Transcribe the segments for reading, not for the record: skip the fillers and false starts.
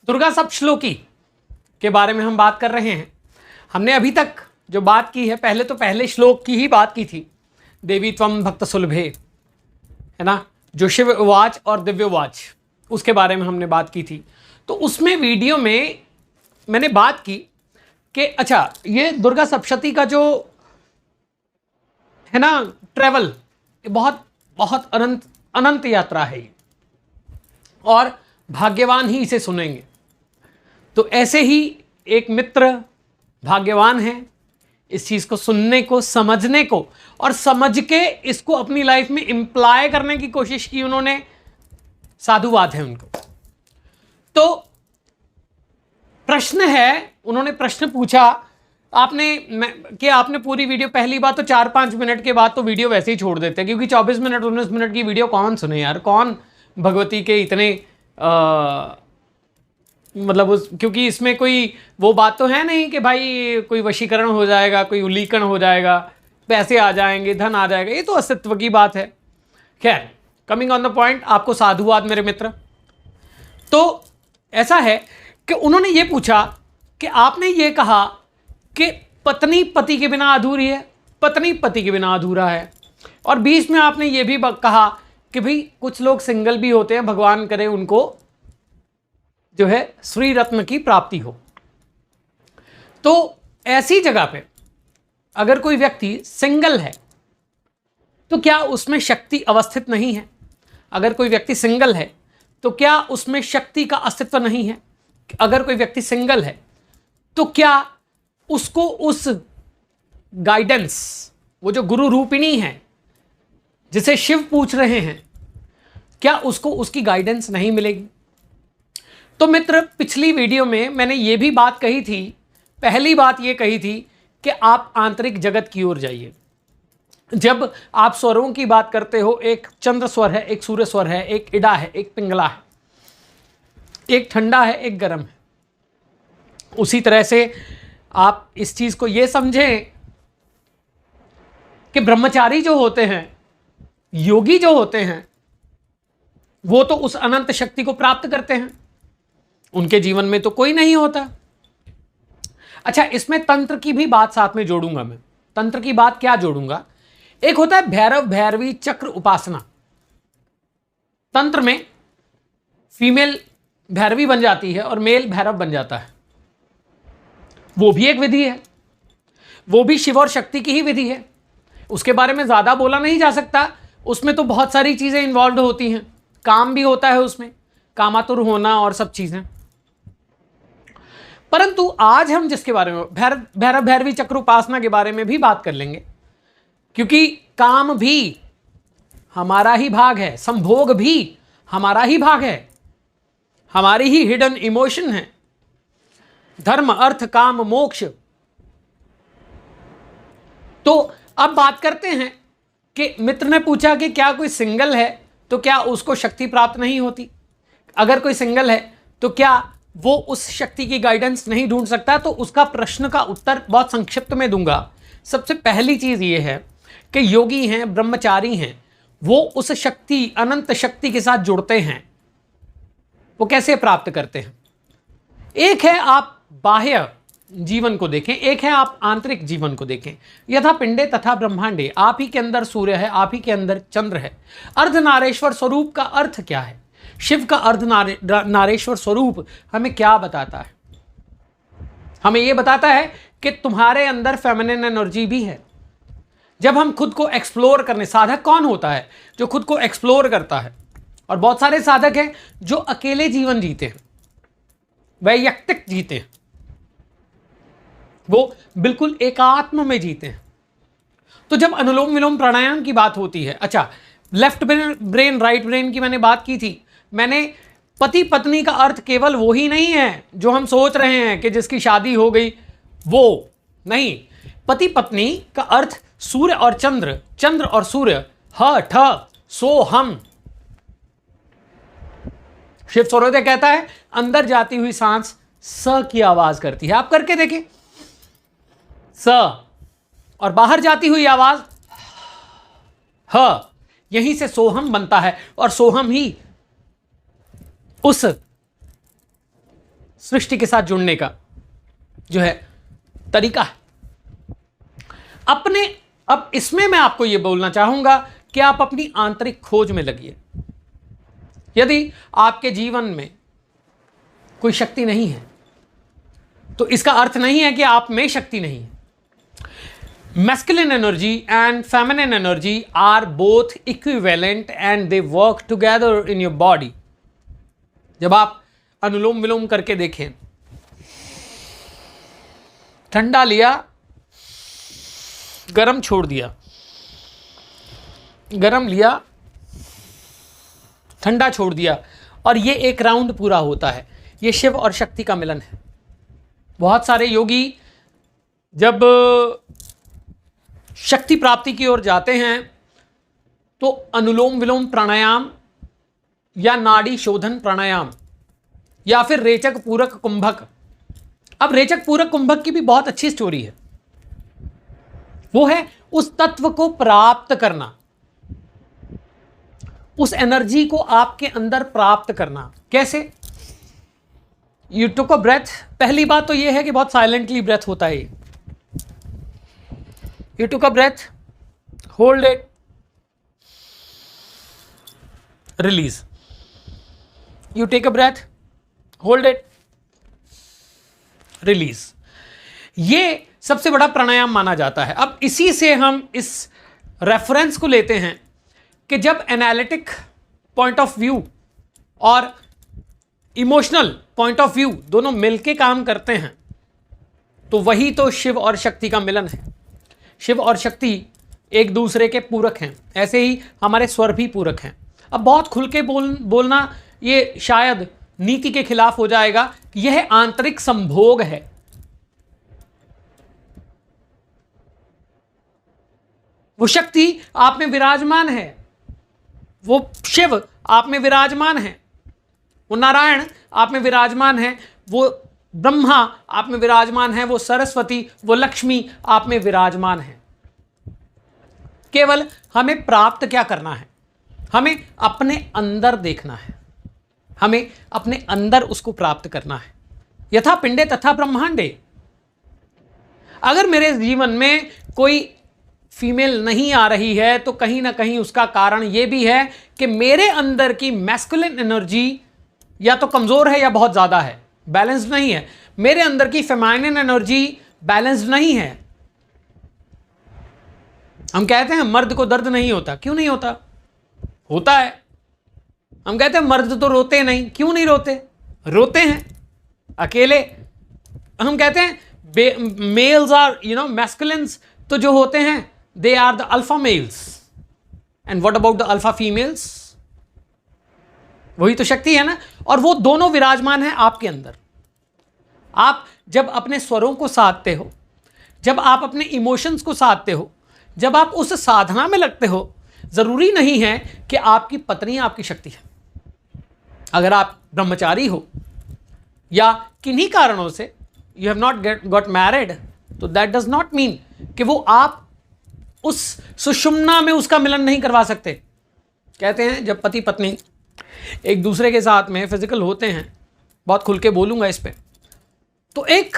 दुर्गा सप्तश्लोकी के बारे में हम बात कर रहे हैं। हमने अभी तक जो बात की है, पहले तो पहले श्लोक की ही बात की थी, देवी त्वम भक्त सुलभे, है ना, जो शिव उवाच और दिव्य उवाच, उसके बारे में हमने बात की थी। तो उसमें वीडियो में मैंने बात की कि अच्छा, ये दुर्गा सप्तशती का जो है ना ट्रेवल, बहुत बहुत अनंत अनंत यात्रा है ये, और भाग्यवान ही इसे सुनेंगे। तो ऐसे ही एक मित्र भाग्यवान है इस चीज़ को सुनने को, समझने को, और समझ के इसको अपनी लाइफ में इम्प्लाय करने की कोशिश की उन्होंने। साधुवाद है उनको। तो प्रश्न है, उन्होंने प्रश्न पूछा आपने पूरी वीडियो, पहली बात तो 4-5 मिनट के बाद तो वीडियो वैसे ही छोड़ देते हैं, क्योंकि 24 मिनट 19 मिनट की वीडियो कौन सुने यार, कौन भगवती के इतने मतलब क्योंकि इसमें कोई वो बात तो है नहीं कि भाई कोई वशीकरण हो जाएगा, कोई उल्लीकरण हो जाएगा, पैसे आ जाएंगे, धन आ जाएगा, ये तो अस्तित्व की बात है। खैर, कमिंग ऑन द पॉइंट, आपको साधुवाद मेरे मित्र। तो ऐसा है कि उन्होंने ये पूछा कि आपने ये कहा कि पत्नी पति के बिना अधूरी है, पत्नी पति के बिना अधूरा है, और बीच में आपने ये भी कहा कि भाई कुछ लोग सिंगल भी होते हैं, भगवान करे उनको जो है श्री रत्न की प्राप्ति हो। तो ऐसी जगह पे अगर कोई व्यक्ति सिंगल है तो क्या उसमें शक्ति अवस्थित नहीं है? अगर कोई व्यक्ति सिंगल है तो क्या उसमें शक्ति का अस्तित्व नहीं है? अगर कोई व्यक्ति सिंगल है तो क्या उसको उस गाइडेंस, वो जो गुरु रूपिणी है जिसे शिव पूछ रहे हैं, क्या उसको उसकी गाइडेंस नहीं मिलेगी? तो मित्र, पिछली वीडियो में मैंने ये भी बात कही थी, पहली बात ये कही थी कि आप आंतरिक जगत की ओर जाइए। जब आप स्वरों की बात करते हो, एक चंद्र स्वर है, एक सूर्य स्वर है, एक इडा है, एक पिंगला है, एक ठंडा है, एक गर्म है। उसी तरह से आप इस चीज को ये समझें कि ब्रह्मचारी जो होते हैं, योगी जो होते हैं, वो तो उस अनंत शक्ति को प्राप्त करते हैं, उनके जीवन में तो कोई नहीं होता। अच्छा, इसमें तंत्र की भी बात साथ में जोड़ूंगा मैं। तंत्र की बात क्या जोड़ूंगा? एक होता है भैरव भैरवी चक्र उपासना। तंत्र में फीमेल भैरवी बन जाती है और मेल भैरव बन जाता है। वो भी एक विधि है, वो भी शिव और शक्ति की ही विधि है। उसके बारे में ज्यादा बोला नहीं जा सकता, उसमें तो बहुत सारी चीजें इन्वॉल्व होती हैं, काम भी होता है उसमें, कामातुर होना और सब चीजें। परंतु आज हम जिसके बारे में, भैरव भैरवी चक्र उपासना के बारे में भी बात कर लेंगे, क्योंकि काम भी हमारा ही भाग है, संभोग भी हमारा ही भाग है, हमारी ही हिडन इमोशन है। धर्म, अर्थ, काम, मोक्ष। तो अब बात करते हैं कि मित्र ने पूछा कि क्या कोई सिंगल है तो क्या उसको शक्ति प्राप्त नहीं होती? अगर कोई सिंगल है तो क्या वो उस शक्ति की गाइडेंस नहीं ढूंढ सकता? तो उसका प्रश्न का उत्तर बहुत संक्षिप्त में दूंगा। सबसे पहली चीज ये है कि योगी हैं, ब्रह्मचारी हैं, वो उस शक्ति, अनंत शक्ति के साथ जुड़ते हैं। वो कैसे प्राप्त करते हैं? एक है आप बाह्य जीवन को देखें, एक है आप आंतरिक जीवन को देखें। यथा पिंडे तथा ब्रह्मांडे, आप ही के अंदर सूर्य है, आप ही के अंदर चंद्र है। अर्धनारेश्वर स्वरूप का अर्थ क्या है? शिव का अर्धनारेश्वर स्वरूप हमें क्या बताता है? हमें यह बताता है कि तुम्हारे अंदर फेमिनिन एनर्जी भी है। जब हम खुद को एक्सप्लोर करने, साधक कौन होता है? जो खुद को एक्सप्लोर करता है। और बहुत सारे साधक हैं जो अकेले जीवन जीते हैं, वैयक्तिक जीते हैं, वो बिल्कुल एकात्म में जीते हैं। तो जब अनुलोम विलोम प्राणायाम की बात होती है, अच्छा, लेफ्ट ब्रेन राइट ब्रेन की मैंने बात की थी। मैंने पति पत्नी का अर्थ केवल वो ही नहीं है जो हम सोच रहे हैं कि जिसकी शादी हो गई, वो नहीं। पति पत्नी का अर्थ सूर्य और चंद्र, चंद्र और सूर्य, ह ठ सो हम। शिव सूर्योदय कहता है अंदर जाती हुई सांस स की आवाज करती है। आप करके देखें, स, और बाहर जाती हुई आवाज ह। यहीं से सोहम बनता है और सोहम ही उस सृष्टि के साथ जुड़ने का जो है तरीका है। अब इसमें मैं आपको यह बोलना चाहूंगा कि आप अपनी आंतरिक खोज में लगिए। यदि आपके जीवन में कोई शक्ति नहीं है तो इसका अर्थ नहीं है कि आप में शक्ति नहीं है। Masculine energy and feminine energy are both equivalent and they work together in your body. जब आप अनुलोम विलोम करके देखें, ठंडा लिया, गरम छोड़ दिया, गरम लिया, ठंडा छोड़ दिया, और ये एक राउंड पूरा होता है। ये शिव और शक्ति का मिलन है। बहुत सारे योगी जब शक्ति प्राप्ति की ओर जाते हैं तो अनुलोम विलोम प्राणायाम या नाड़ी शोधन प्राणायाम या फिर रेचक पूरक कुंभक। अब रेचक पूरक कुंभक की भी बहुत अच्छी स्टोरी है। वो है उस तत्व को प्राप्त करना, उस एनर्जी को आपके अंदर प्राप्त करना। कैसे? You took a breath. पहली बात तो यह है कि बहुत साइलेंटली ब्रेथ होता है। You took a breath, hold it, release. You take a breath, hold it, release. ये सबसे बड़ा प्राणायाम माना जाता है। अब इसी से हम इस रेफरेंस को लेते हैं कि जब एनालिटिक पॉइंट ऑफ व्यू और इमोशनल पॉइंट ऑफ व्यू दोनों मिलके काम करते हैं तो वही तो शिव और शक्ति का मिलन है। शिव और शक्ति एक दूसरे के पूरक हैं। ऐसे ही हमारे स्वर भी पूरक हैं। अब बहुत खुल के बोलना ये शायद नीति के खिलाफ हो जाएगा कि यह आंतरिक संभोग है। वो शक्ति आप में विराजमान है, वो शिव आप में विराजमान है, वो नारायण आप में विराजमान है, वो ब्रह्मा आप में विराजमान है, वो सरस्वती, वो लक्ष्मी आप में विराजमान है। केवल हमें प्राप्त क्या करना है? हमें अपने अंदर देखना है, हमें अपने अंदर उसको प्राप्त करना है। यथा पिंडे तथा ब्रह्मांडे। अगर मेरे जीवन में कोई फीमेल नहीं आ रही है तो कहीं ना कहीं उसका कारण यह भी है कि मेरे अंदर की मैस्कुलिन एनर्जी या तो कमजोर है या बहुत ज्यादा है, बैलेंस नहीं है। मेरे अंदर की फेमाइनिन एनर्जी बैलेंस नहीं है। हम कहते हैं मर्द को दर्द नहीं होता। क्यों नहीं होता? होता है। हम कहते हैं मर्द तो रोते नहीं। क्यों नहीं रोते? रोते हैं अकेले। हम कहते हैं मेल्स आर मैस्कुलिन्स, तो जो होते हैं they are the alpha males. And what about the alpha females? वही तो शक्ति है ना। और वो दोनों विराजमान है आपके अंदर। आप जब अपने स्वरों को साधते हो, जब आप अपने इमोशंस को साधते हो, जब आप उस साधना में लगते हो, जरूरी नहीं है कि आपकी पत्नी आपकी शक्ति है। अगर आप ब्रह्मचारी हो या किन्हीं कारणों से you have not got married, तो दैट डज नॉट मीन कि वो आप उस सुषुम्ना में उसका मिलन नहीं करवा सकते। कहते हैं जब पति पत्नी एक दूसरे के साथ में फिजिकल होते हैं, बहुत खुल के बोलूंगा इस पे, तो एक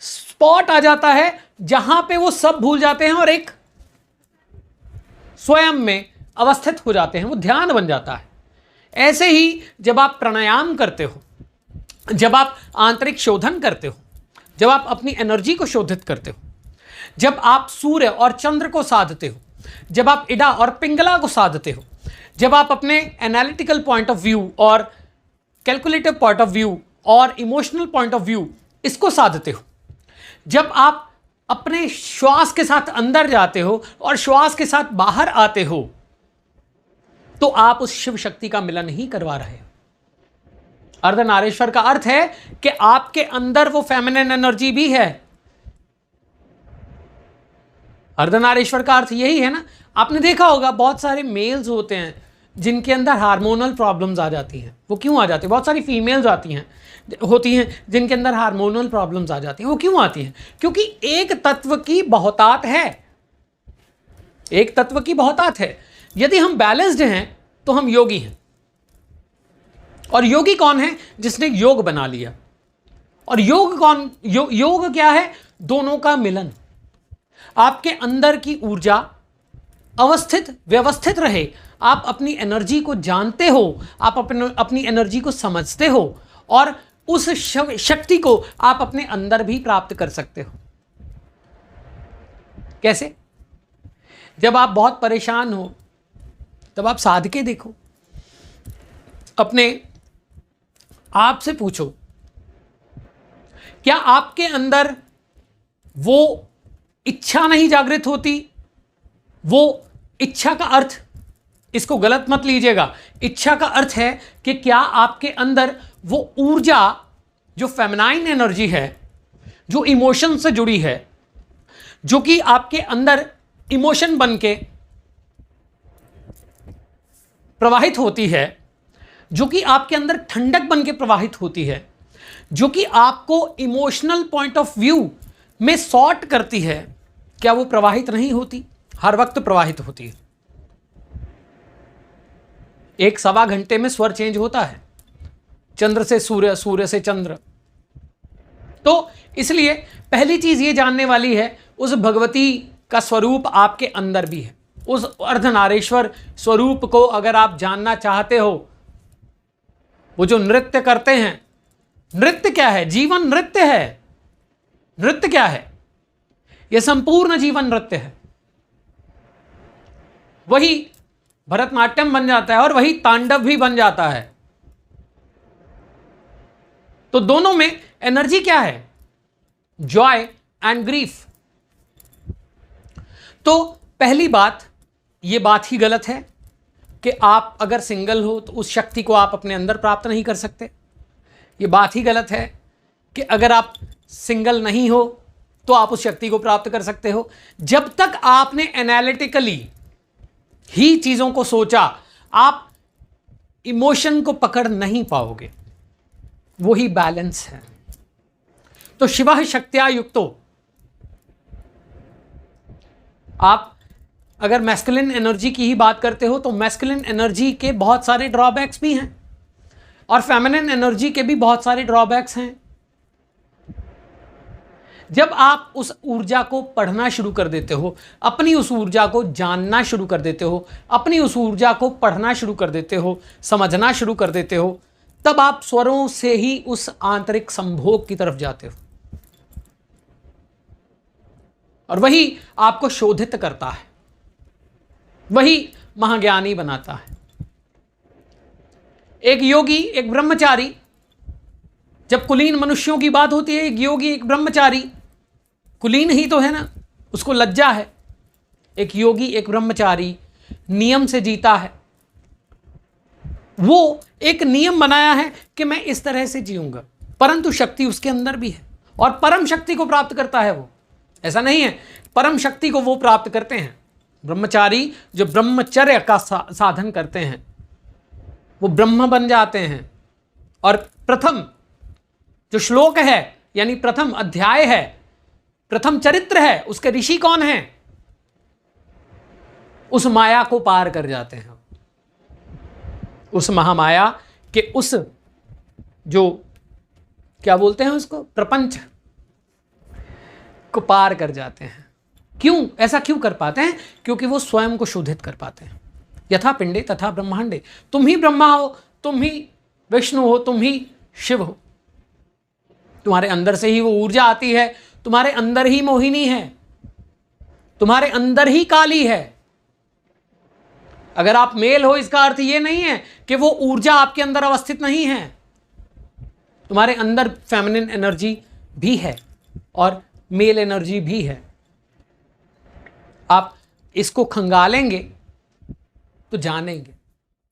स्पॉट आ जाता है जहां पे वो सब भूल जाते हैं और एक स्वयं में अवस्थित हो जाते हैं। वो ध्यान बन जाता है। ऐसे ही जब आप प्राणायाम करते हो, जब आप आंतरिक शोधन करते हो, जब आप अपनी एनर्जी को शोधित करते हो, जब आप सूर्य और चंद्र को साधते हो, जब आप इडा और पिंगला को साधते हो, जब आप अपने एनालिटिकल पॉइंट ऑफ व्यू और कैलकुलेटिव पॉइंट ऑफ व्यू और इमोशनल पॉइंट ऑफ व्यू इसको साधते हो, जब आप अपने श्वास के साथ अंदर जाते हो और श्वास के साथ बाहर आते हो, तो आप उस शिव शक्ति का मिलन ही करवा रहे हो। अर्धनारीश्वर का अर्थ है कि आपके अंदर वो फेमिनिन एनर्जी भी है। अर्धनारीश्वर का अर्थ यही है ना। आपने देखा होगा बहुत सारे मेल्स होते हैं जिनके अंदर हार्मोनल प्रॉब्लम्स आ जाती हैं। वो क्यों आ जाती है? बहुत सारी फीमेल्स होती हैं जिनके अंदर हार्मोनल प्रॉब्लम्स आ जाती हैं। वो क्यों आती हैं? क्योंकि एक तत्व की बहुतात है। एक तत्व की बहुतात है। यदि हम बैलेंस्ड हैं तो हम योगी हैं। और योगी कौन है? जिसने योग बना लिया। और योग क्या है? दोनों का मिलन। आपके अंदर की ऊर्जा व्यवस्थित रहे, आप अपनी एनर्जी को जानते हो, आप अपनी एनर्जी को समझते हो, और उस शक्ति को आप अपने अंदर भी प्राप्त कर सकते हो। कैसे? जब आप बहुत परेशान हो तब आप साध के देखो, अपने आप से पूछो, क्या आपके अंदर वो इच्छा नहीं जागृत होती? वो इच्छा का अर्थ, इसको गलत मत लीजिएगा, इच्छा का अर्थ है कि क्या आपके अंदर वो ऊर्जा, जो फेमिनाइन एनर्जी है, जो इमोशन से जुड़ी है, जो कि आपके अंदर इमोशन बन के प्रवाहित होती है, जो कि आपके अंदर ठंडक बन के प्रवाहित होती है, जो कि आपको इमोशनल पॉइंट ऑफ व्यू में सॉर्ट करती है, क्या वो प्रवाहित नहीं होती? हर वक्त प्रवाहित होती है। 1-1.25 घंटे में स्वर चेंज होता है, चंद्र से सूर्य, सूर्य से चंद्र। तो इसलिए पहली चीज ये जानने वाली है, उस भगवती का स्वरूप आपके अंदर भी है। उस अर्धनारीश्वर स्वरूप को अगर आप जानना चाहते हो, वो जो नृत्य करते हैं, नृत्य क्या है? जीवन नृत्य है। नृत्य क्या है? यह संपूर्ण जीवन नृत्य है। वही भरतनाट्यम बन जाता है और वही तांडव भी बन जाता है। तो दोनों में एनर्जी क्या है? Joy and grief. तो पहली बात, ये बात ही गलत है कि आप अगर सिंगल हो तो उस शक्ति को आप अपने अंदर प्राप्त नहीं कर सकते। ये बात ही गलत है कि अगर आप सिंगल नहीं हो तो आप उस शक्ति को प्राप्त कर सकते हो। जब तक आपने एनालिटिकली ही चीजों को सोचा, आप इमोशन को पकड़ नहीं पाओगे। वही बैलेंस है। तो शिवः शक्त्या युक्तो, आप अगर मैस्कुलिन एनर्जी की ही बात करते हो तो मैस्कुलिन एनर्जी के बहुत सारे ड्रॉबैक्स भी हैं और फेमिनिन एनर्जी के भी बहुत सारे ड्रॉबैक्स हैं। जब आप उस ऊर्जा को पढ़ना शुरू कर देते हो, अपनी उस ऊर्जा को जानना शुरू कर देते हो, अपनी उस ऊर्जा को पढ़ना शुरू कर देते हो, समझना शुरू कर देते हो, तब आप स्वरों से ही उस आंतरिक संभोग की तरफ जाते हो और वही आपको शोधित करता है, वही महाज्ञानी बनाता है। एक योगी, एक ब्रह्मचारी, जब कुलीन मनुष्यों की बात होती है, एक योगी, एक ब्रह्मचारी, कुलीन ही तो है ना, उसको लज्जा है। एक योगी, एक ब्रह्मचारी नियम से जीता है। वो एक नियम बनाया है कि मैं इस तरह से जीऊंगा, परंतु शक्ति उसके अंदर भी है और परम शक्ति को प्राप्त करता है वो। ऐसा नहीं है, परम शक्ति को वो प्राप्त करते हैं। ब्रह्मचारी जो ब्रह्मचर्य का साधन करते हैं वो ब्रह्म बन जाते हैं। और प्रथम जो श्लोक है, यानी प्रथम अध्याय है, प्रथम चरित्र है, उसके ऋषि कौन है? उस माया को पार कर जाते हैं, उस महामाया के उस जो क्या बोलते हैं उसको, प्रपंच को पार कर जाते हैं। क्यों? ऐसा क्यों कर पाते हैं? क्योंकि वो स्वयं को शोधित कर पाते हैं। यथा पिंडे तथा ब्रह्मांडे, तुम ही ब्रह्मा हो, तुम ही विष्णु हो, तुम ही शिव हो। तुम्हारे अंदर से ही वो ऊर्जा आती है, तुम्हारे अंदर ही मोहिनी है, तुम्हारे अंदर ही काली है। अगर आप मेल हो, इसका अर्थ ये नहीं है कि वो ऊर्जा आपके अंदर अवस्थित नहीं है। तुम्हारे अंदर फेमिनिन एनर्जी भी है और मेल एनर्जी भी है। आप इसको खंगालेंगे तो जानेंगे।